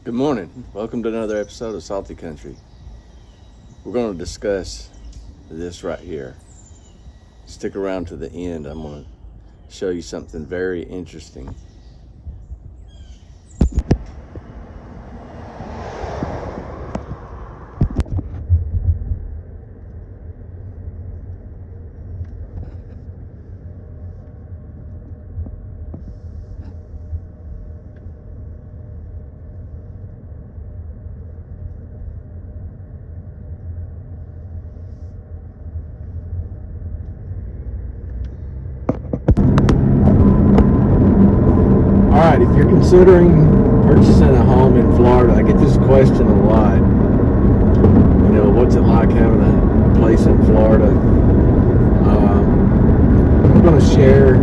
Good morning. Welcome to another episode of Salty Country. We're going to discuss this right here. Stick around to the end. I'm going to show you something very interesting. Alright, if you're considering purchasing a home in Florida, I get this question a lot. You know, what's it like having a place in Florida? I'm going to share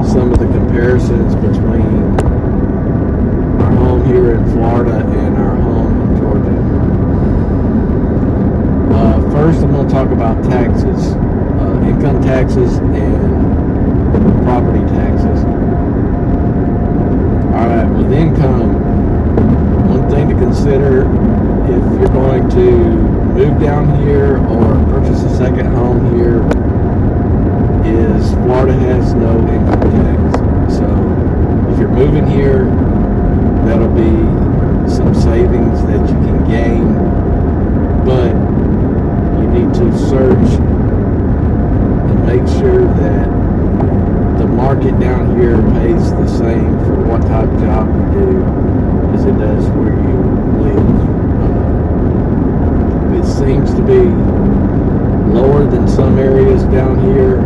some of the comparisons between our home here in Florida and our home in Georgia. First, I'm going to talk about taxes, income taxes and property taxes. Alright, with income, one thing to consider if you're going to move down here or purchase a second home here is Florida has no income tax. So if you're moving here, that'll be some savings that you can gain, but you need to search and make sure that the market down here pays the same for what type of job you do as it does where you live. It seems to be lower than some areas down here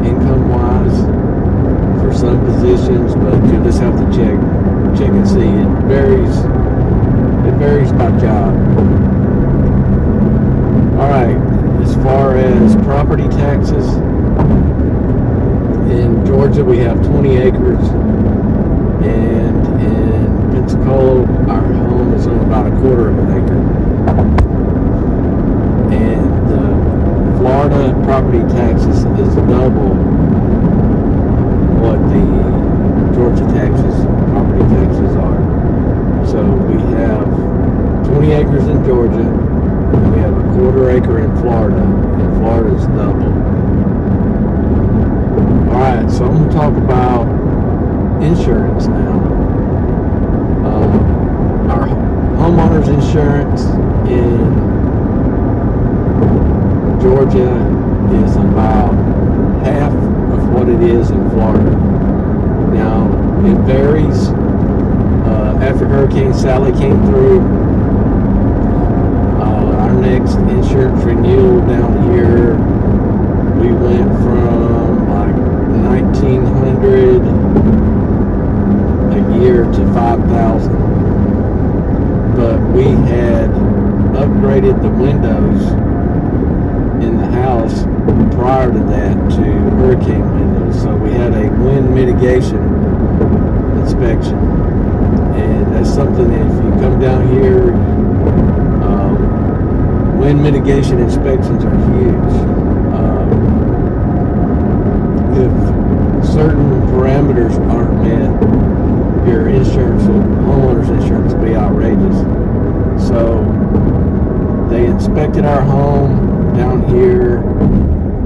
income-wise for some positions, but you'll just have to check and see. It varies by job. Alright, as far as property taxes, in Georgia, we have 20 acres, and in Pensacola, our home is on about a quarter of an acre. And Florida property taxes is double what the Georgia property taxes are. So we have 20 acres in Georgia, and we have a quarter acre in Florida, and Florida is double. Alright, so I'm going to talk about insurance now. Our homeowner's insurance in Georgia is about half of what it is in Florida. Now, it varies. After Hurricane Sally came through, our next insurance renewal down here, we went from like $1,900 a year to $5,000, but we had upgraded the windows in the house prior to that to hurricane windows, so we had a wind mitigation inspection, and that's something that if you come down here, wind mitigation inspections are huge. If certain parameters aren't met, your homeowner's insurance will be outrageous. So they inspected our home down here,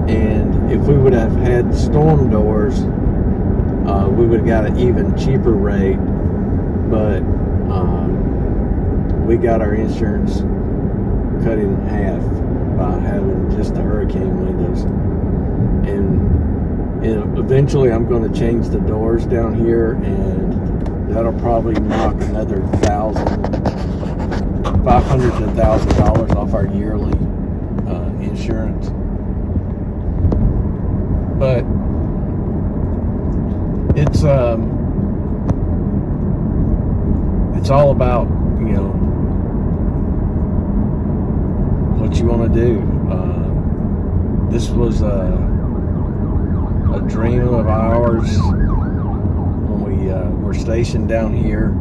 and if we would have had storm doors, we would have got an even cheaper rate, but we got our insurance cut in half by having just the hurricane windows. And eventually I'm going to change the doors down here, and that'll probably knock another $500 to $1,000 off our yearly insurance. But it's all about, you know, what you want to do. This was a dream of ours when we were stationed down here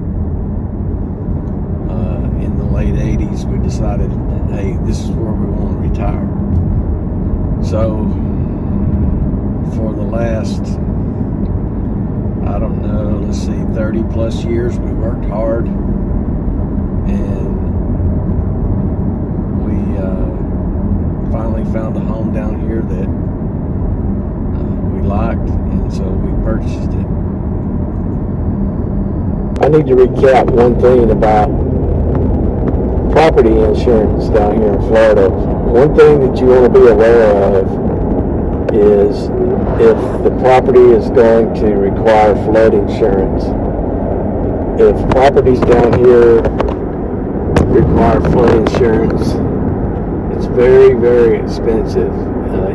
in the late 80s. We decided, hey, this is where we want to retire. So for the last, I don't know, let's see, 30 plus years, we worked hard and we finally found a home down here that we liked, and so we purchased it. I need to recap one thing about property insurance down here in Florida. One thing that you want to be aware of is if the property is going to require flood insurance. If properties down here require flood insurance, it's very, very expensive.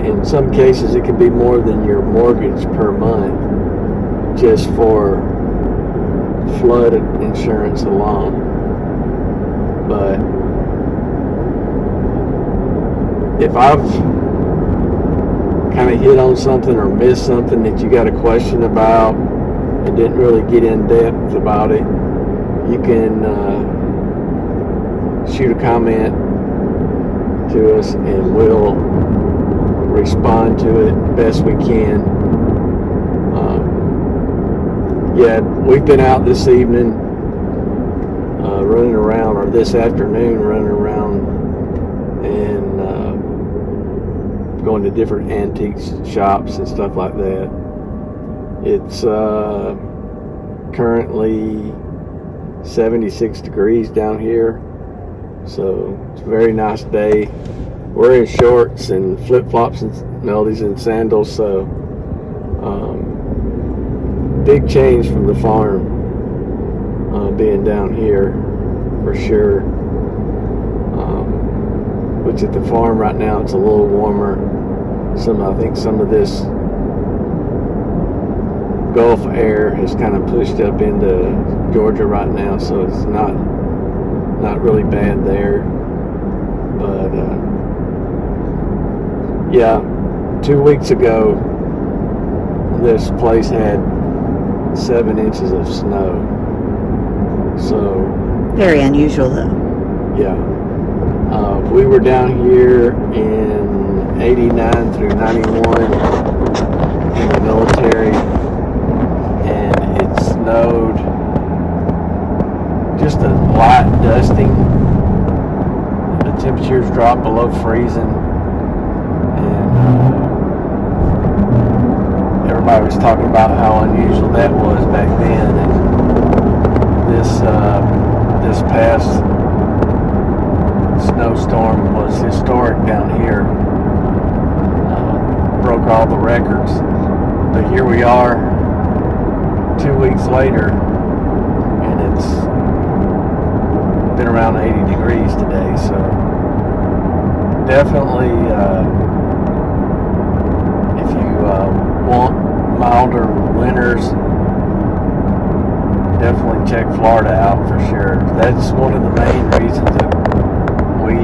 In some cases, it can be more than your mortgage per month just for flood insurance alone. But if I've kind of hit on something or missed something that you got a question about and didn't really get in depth about it, you can shoot a comment to us and we'll respond to it best we can. Yeah, we've been out this evening running around, or this afternoon running around and going to different antique shops and stuff like that. It's currently 76 degrees down here, so it's a very nice day. We're in shorts and flip-flops and melodies and sandals, so big change from the farm being down here for sure. Which at the farm right now it's a little warmer. I think some of this Gulf air has kind of pushed up into Georgia right now, so it's not really bad there. But yeah, 2 weeks ago this place had 7 inches of snow. So very unusual though. Yeah. We were down here in 89 through 91 in the military, and it snowed just a light dusting. The temperatures dropped below freezing, and everybody was talking about how unusual that was back then. And this past snowstorm was historic down here. Broke all the records. But here we are 2 weeks later, and it's been around 80 degrees today. So definitely if you want milder winters, definitely check Florida out for sure. That's one of the main reasons that we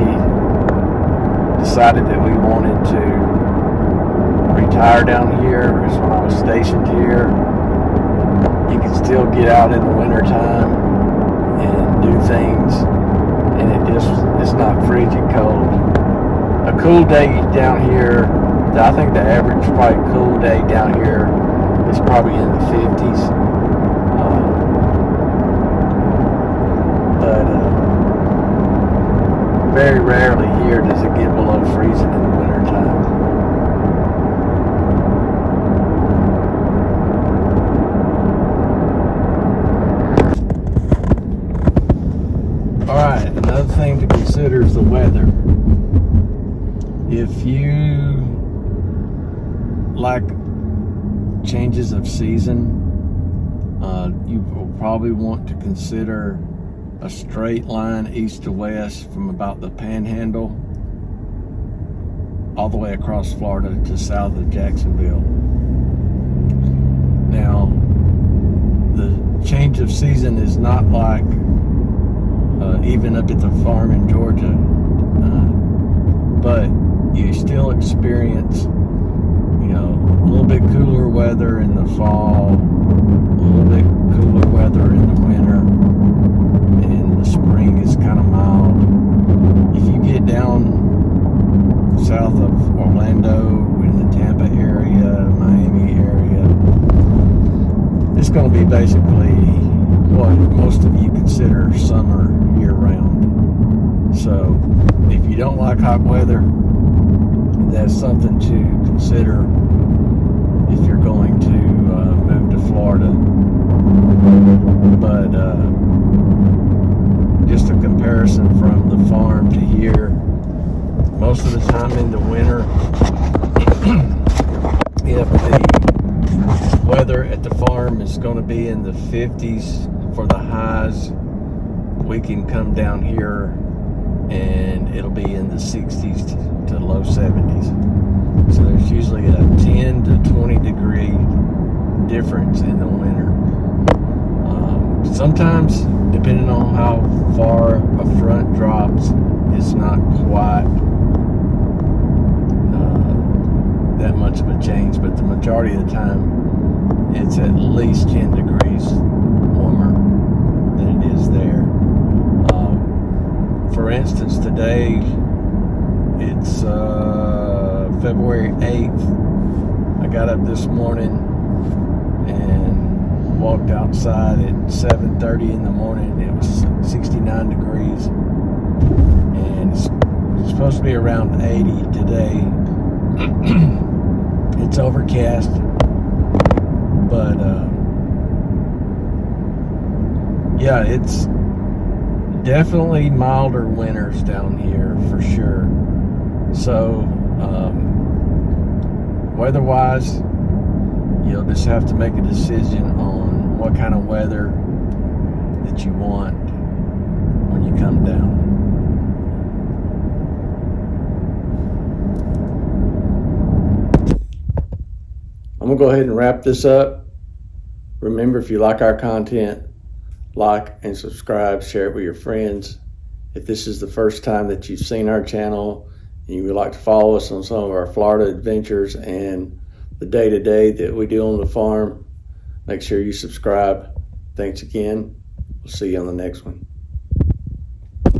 decided that we wanted to retire down here, is when I was stationed here. You can still get out in the winter time and do things, and it's not frigid cold. A cool day down here, I think the average probably cool day down here is probably in the 50s. But very rarely here does it get below freezing in the winter time. Alright, another thing to consider is the weather. If you like changes of season, you will probably want to consider a straight line east to west from about the Panhandle all the way across Florida to south of Jacksonville. Now, the change of season is not like even up at the farm in Georgia, but you still experience, a little bit cooler weather in the fall, a little bit cooler weather in the winter, and the spring is kind of mild. If you get down south of Orlando, in the Tampa area, Miami area, it's going to be basically what most of you consider summer year-round. round. So if you don't like hot weather, that's something to consider if you're going to move to Florida. But just a comparison from the farm to here, most of the time in the winter, if the weather at the farm is going to be in the 50s for the highs, we can come down here and it'll be in the 60s to low 70s. So there's usually a 10 to 20 degree difference in the winter. Sometimes, depending on how far a front drops, it's not quite that much of a change, but the majority of the time it's at least 10 degrees warmer than it is there. For instance, today it's February 8th. I got up this morning and walked outside at 7:30 in the morning. It was 69 degrees, and it's supposed to be around 80 today. It's overcast, but yeah, it's definitely milder winters down here for sure. So weather-wise, you'll just have to make a decision on what kind of weather that you want when you come down. I'm going to go ahead and wrap this up. Remember, if you like our content, like and subscribe, share it with your friends. If this is the first time that you've seen our channel and you would like to follow us on some of our Florida adventures and the day-to-day that we do on the farm, make sure you subscribe. Thanks again. We'll see you on the next one.